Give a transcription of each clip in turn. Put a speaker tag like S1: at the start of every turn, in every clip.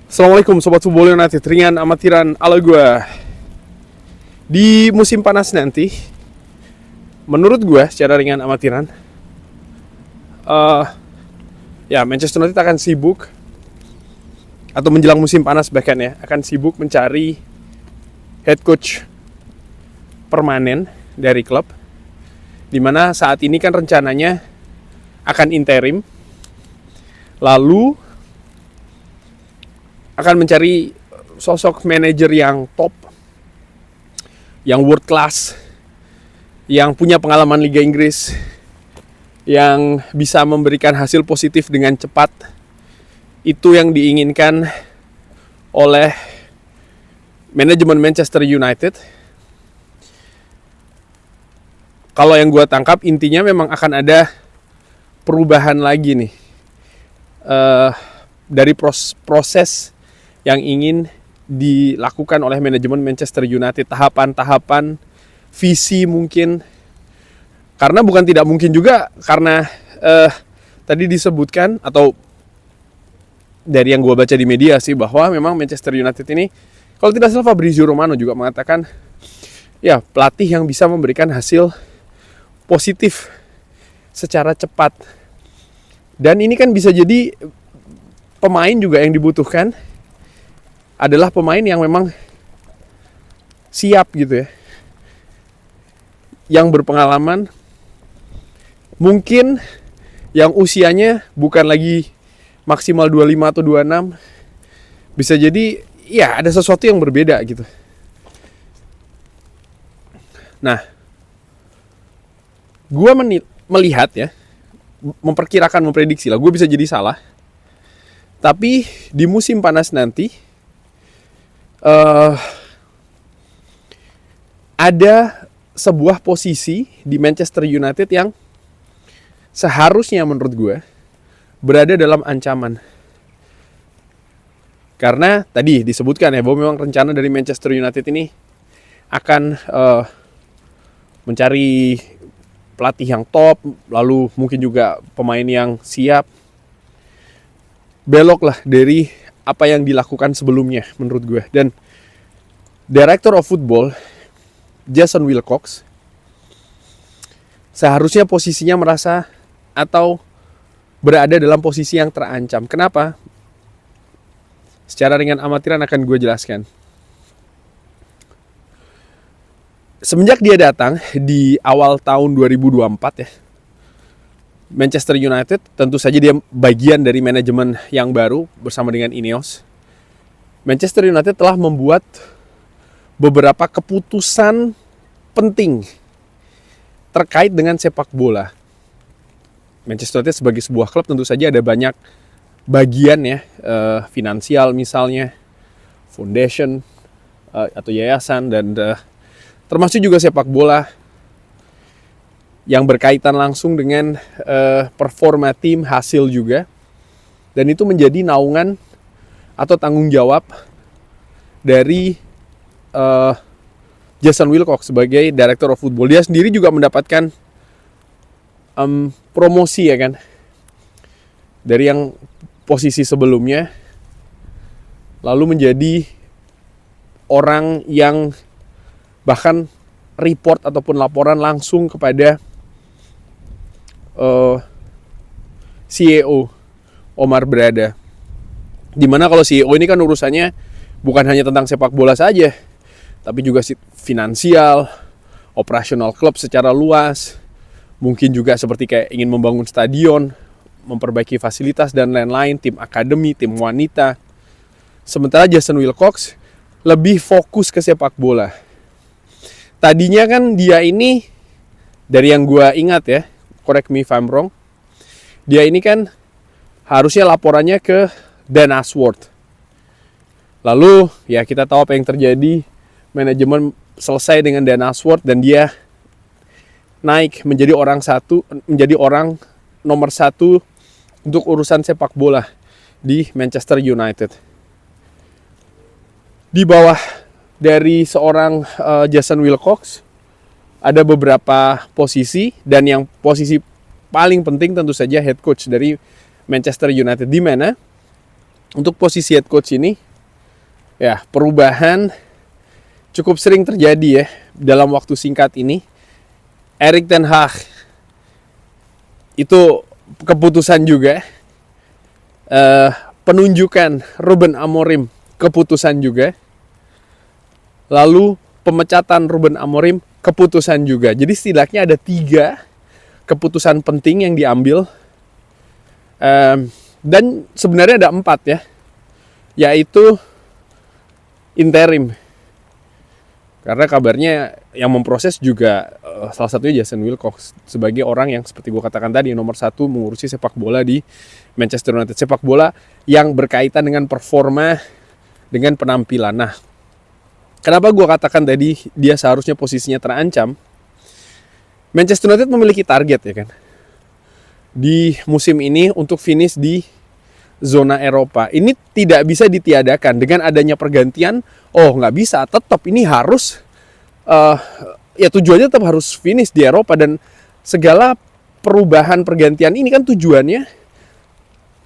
S1: Assalamualaikum Sobat Football United, ringan amatiran ala gue. Di musim panas nanti, menurut gue secara ringan amatiran, Manchester United akan sibuk, atau menjelang musim panas bahkan ya, akan sibuk mencari head coach permanen dari klub. Dimana saat ini kan rencananya akan interim, lalu akan mencari sosok manajer yang top, yang world class, yang punya pengalaman Liga Inggris, yang bisa memberikan hasil positif dengan cepat. Itu yang diinginkan oleh manajemen Manchester United. Kalau yang gue tangkap, intinya memang akan ada perubahan lagi nih dari proses yang ingin dilakukan oleh manajemen Manchester United, tahapan-tahapan, visi mungkin. Karena bukan tidak mungkin juga, karena tadi disebutkan, atau dari yang gue baca di media sih, bahwa memang Manchester United ini, kalau tidak salah Fabrizio Romano juga mengatakan, ya pelatih yang bisa memberikan hasil positif secara cepat. Dan ini kan bisa jadi pemain juga yang dibutuhkan adalah pemain yang memang siap gitu ya, yang berpengalaman, mungkin yang usianya bukan lagi maksimal 25 atau 26. Bisa jadi ya ada sesuatu yang berbeda gitu. Nah, gue melihat ya, memperkirakan, memprediksi lah, gue bisa jadi salah. Tapi di musim panas nanti ada sebuah posisi di Manchester United yang seharusnya menurut gue berada dalam ancaman. Karena tadi disebutkan ya, bahwa memang rencana dari Manchester United ini akan mencari pelatih yang top, lalu mungkin juga pemain yang siap. Belok lah dari apa yang dilakukan sebelumnya menurut gue. Dan Director of Football Jason Wilcox seharusnya posisinya merasa atau berada dalam posisi yang terancam. Kenapa? Secara ringan amatiran akan gue jelaskan. Semenjak dia datang di awal tahun 2024 ya, Manchester United, tentu saja dia bagian dari manajemen yang baru bersama dengan Ineos. Manchester United telah membuat beberapa keputusan penting terkait dengan sepak bola. Manchester United sebagai sebuah klub tentu saja ada banyak bagian ya, finansial misalnya, foundation atau yayasan, dan termasuk juga sepak bola yang berkaitan langsung dengan performa tim, hasil juga. Dan itu menjadi naungan atau tanggung jawab dari Jason Wilcox sebagai Director of Football. Dia sendiri juga mendapatkan promosi ya kan, dari yang posisi sebelumnya, lalu menjadi orang yang bahkan report ataupun laporan langsung kepada CEO Omar Berada. Dimana kalau CEO ini kan urusannya bukan hanya tentang sepak bola saja, tapi juga finansial, operasional klub secara luas, mungkin juga seperti kayak ingin membangun stadion, memperbaiki fasilitas dan lain-lain, tim akademi, tim wanita. Sementara Jason Wilcox lebih fokus ke sepak bola. Tadinya kan dia ini, dari yang gue ingat ya, correct me if I'm wrong, dia ini kan harusnya laporannya ke Dan Ashworth. Lalu ya kita tahu apa yang terjadi, manajemen selesai dengan Dan Ashworth dan dia naik menjadi orang nomor satu untuk urusan sepak bola di Manchester United. Di bawah dari seorang Jason Wilcox ada beberapa posisi, dan yang posisi paling penting tentu saja head coach dari Manchester United, di mana untuk posisi head coach ini, ya perubahan cukup sering terjadi ya dalam waktu singkat ini. Erik ten Hag itu keputusan juga, penunjukan Ruben Amorim keputusan juga, lalu pemecatan Ruben Amorim keputusan juga. Jadi setidaknya ada 3 keputusan penting yang diambil, dan sebenarnya ada 4 ya, yaitu interim. Karena kabarnya yang memproses juga salah satunya Jason Wilcox, sebagai orang yang seperti gue katakan tadi, nomor 1 mengurusi sepak bola di Manchester United, sepak bola yang berkaitan dengan performa, dengan penampilan. Nah, kenapa gue katakan tadi dia seharusnya posisinya terancam? Manchester United memiliki target ya kan, di musim ini untuk finish di zona Eropa. Ini tidak bisa ditiadakan dengan adanya pergantian. Oh nggak bisa, tetap ini harus ya tujuannya tetap harus finish di Eropa. Dan segala perubahan pergantian ini kan tujuannya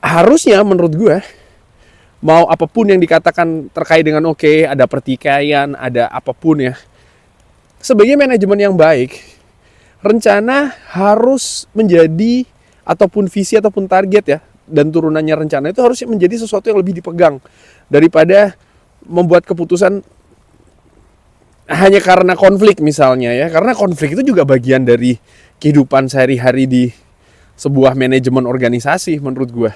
S1: harusnya menurut gue, mau apapun yang dikatakan terkait dengan ada pertikaian, ada apapun ya, sebagai manajemen yang baik, rencana harus menjadi, ataupun visi ataupun target ya, dan turunannya rencana itu harusnya menjadi sesuatu yang lebih dipegang daripada membuat keputusan hanya karena konflik misalnya ya. Karena konflik itu juga bagian dari kehidupan sehari-hari di sebuah manajemen organisasi menurut gue.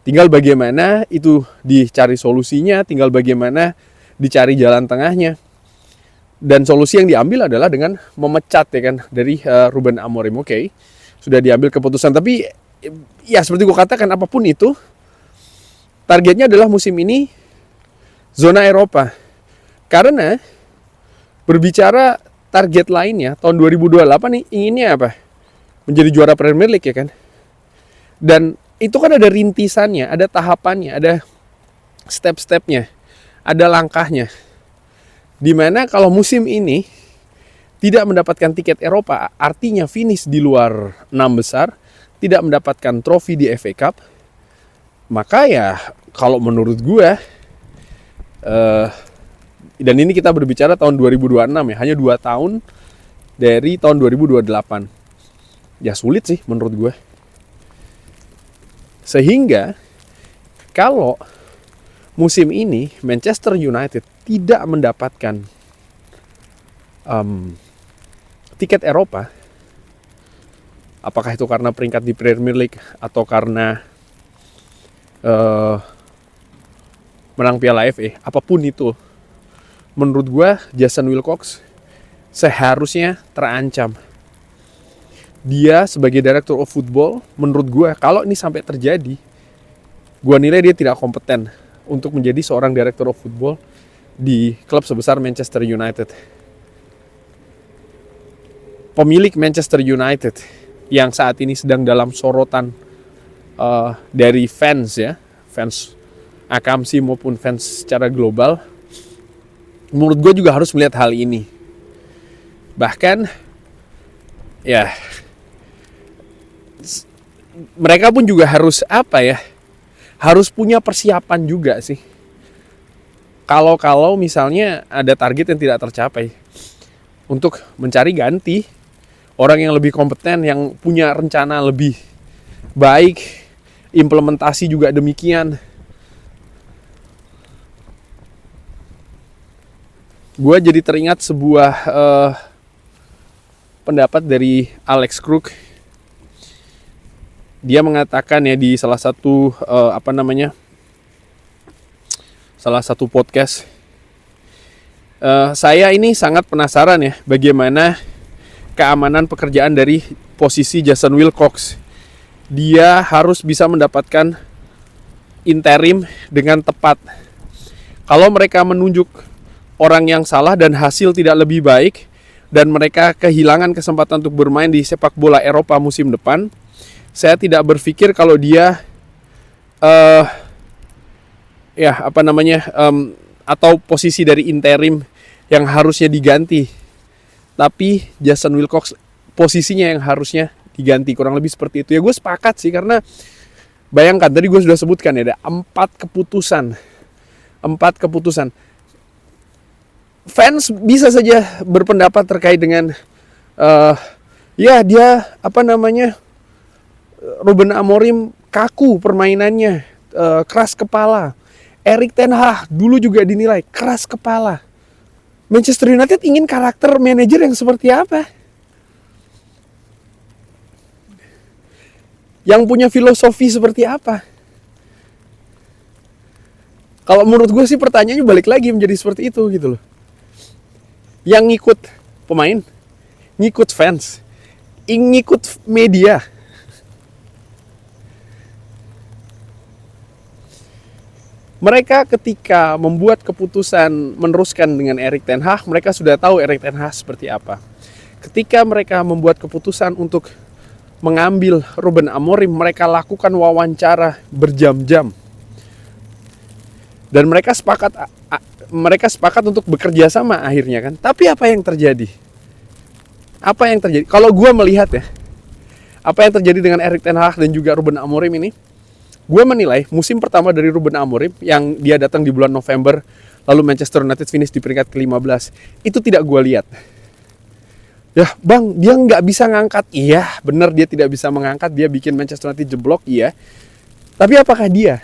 S1: Tinggal bagaimana itu dicari solusinya, tinggal bagaimana dicari jalan tengahnya. Dan solusi yang diambil adalah dengan memecat ya kan dari Ruben Amorim. Sudah diambil keputusan, tapi ya seperti gue katakan, apapun itu targetnya adalah musim ini zona Eropa. Karena berbicara target lainnya, tahun 2028 nih inginnya apa? Menjadi juara Premier League ya kan. Dan itu kan ada rintisannya, ada tahapannya, ada step-stepnya, ada langkahnya. Dimana kalau musim ini tidak mendapatkan tiket Eropa, artinya finish di luar 6 besar, tidak mendapatkan trofi di FA Cup, maka ya kalau menurut gue, dan ini kita berbicara tahun 2026 ya, hanya 2 tahun dari tahun 2028. Ya sulit sih menurut gue. Sehingga kalau musim ini Manchester United tidak mendapatkan tiket Eropa, apakah itu karena peringkat di Premier League atau karena menang Piala FA, apapun itu, menurut gue Jason Wilcox seharusnya terancam. Dia sebagai Director of Football, menurut gue kalau ini sampai terjadi, gue nilai dia tidak kompeten untuk menjadi seorang Director of Football di klub sebesar Manchester United. Pemilik Manchester United yang saat ini sedang dalam sorotan dari fans ya, fans akamsi maupun fans secara global, menurut gue juga harus melihat hal ini. Bahkan ya mereka pun juga harus harus punya persiapan juga sih. Kalau misalnya ada target yang tidak tercapai, untuk mencari ganti orang yang lebih kompeten, yang punya rencana lebih baik, implementasi juga demikian. Gue jadi teringat sebuah pendapat dari Alex Kruk. Dia mengatakan ya di salah satu salah satu podcast, saya ini sangat penasaran ya bagaimana keamanan pekerjaan dari posisi Jason Wilcox. Dia harus bisa mendapatkan interim dengan tepat. Kalau mereka menunjuk orang yang salah dan hasil tidak lebih baik, dan mereka kehilangan kesempatan untuk bermain di sepak bola Eropa musim depan, saya tidak berpikir kalau dia atau posisi dari interim yang harusnya diganti, tapi Jason Wilcox posisinya yang harusnya diganti, kurang lebih seperti itu. Ya gue sepakat sih, karena Bayangkan, tadi gue sudah sebutkan ya, ada 4 keputusan. 4 keputusan. Fans bisa saja berpendapat terkait dengan ya dia Ruben Amorim kaku permainannya, keras kepala. Erik ten Hag dulu juga dinilai keras kepala. Manchester United ingin karakter manajer yang seperti apa? Yang punya filosofi seperti apa? Kalau menurut gue sih pertanyaannya balik lagi menjadi seperti itu gitu loh. Yang ngikut pemain, ngikut fans, ngikut media. Mereka ketika membuat keputusan meneruskan dengan Erik ten Hag, mereka sudah tahu Erik ten Hag seperti apa. Ketika mereka membuat keputusan untuk mengambil Ruben Amorim, mereka lakukan wawancara berjam-jam. Dan mereka sepakat untuk bekerja sama akhirnya kan. Tapi apa yang terjadi? Kalau gue melihat ya, apa yang terjadi dengan Erik ten Hag dan juga Ruben Amorim ini, gue menilai musim pertama dari Ruben Amorim yang dia datang di bulan November, lalu Manchester United finish di peringkat ke-15, itu tidak gue lihat. Ya bang, dia nggak bisa ngangkat. Iya, benar dia tidak bisa mengangkat, dia bikin Manchester United jeblok, iya. Tapi apakah dia?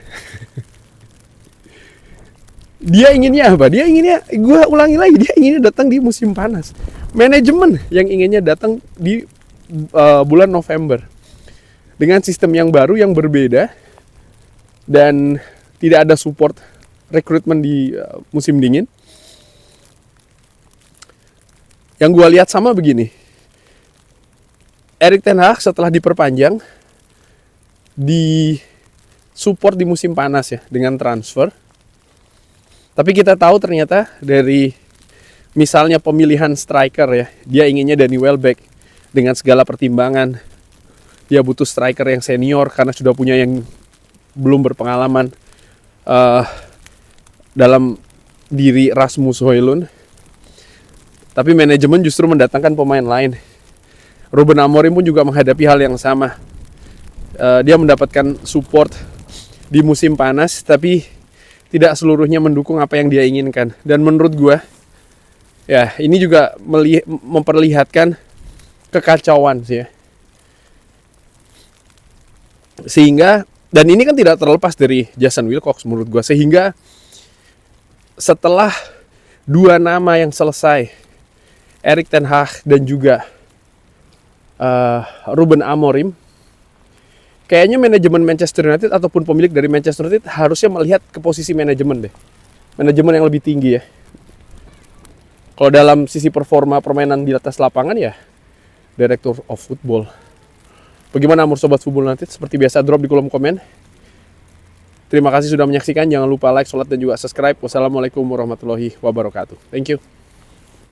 S1: Dia inginnya apa? Gue ulangi lagi, dia inginnya datang di musim panas. Manajemen yang inginnya datang di bulan November. Dengan sistem yang baru, yang berbeda, dan tidak ada support rekrutmen di musim dingin. Yang gue lihat sama begini, Erik ten Hag setelah diperpanjang, di support di musim panas ya dengan transfer. Tapi kita tahu ternyata dari misalnya pemilihan striker ya, dia inginnya Danny Welbeck dengan segala pertimbangan. Dia butuh striker yang senior karena sudah punya yang belum berpengalaman dalam diri Rasmus Højlund. Tapi manajemen justru mendatangkan pemain lain. Ruben Amorim pun juga menghadapi hal yang sama. Dia mendapatkan support di musim panas, tapi tidak seluruhnya mendukung apa yang dia inginkan. Dan menurut gue, ya ini juga memperlihatkan kekacauan sih ya. Sehingga, dan ini kan tidak terlepas dari Jason Wilcox menurut gue. Sehingga setelah 2 nama yang selesai, Erik ten Hag dan juga Ruben Amorim, kayaknya manajemen Manchester United ataupun pemilik dari Manchester United harusnya melihat ke posisi manajemen deh. Manajemen yang lebih tinggi ya. Kalau dalam sisi performa permainan di atas lapangan ya Director of Football. Bagaimana menurut Sobat Football United? Seperti biasa drop di kolom komen. Terima kasih sudah menyaksikan. Jangan lupa like, share, dan juga subscribe. Wassalamualaikum warahmatullahi wabarakatuh. Thank you.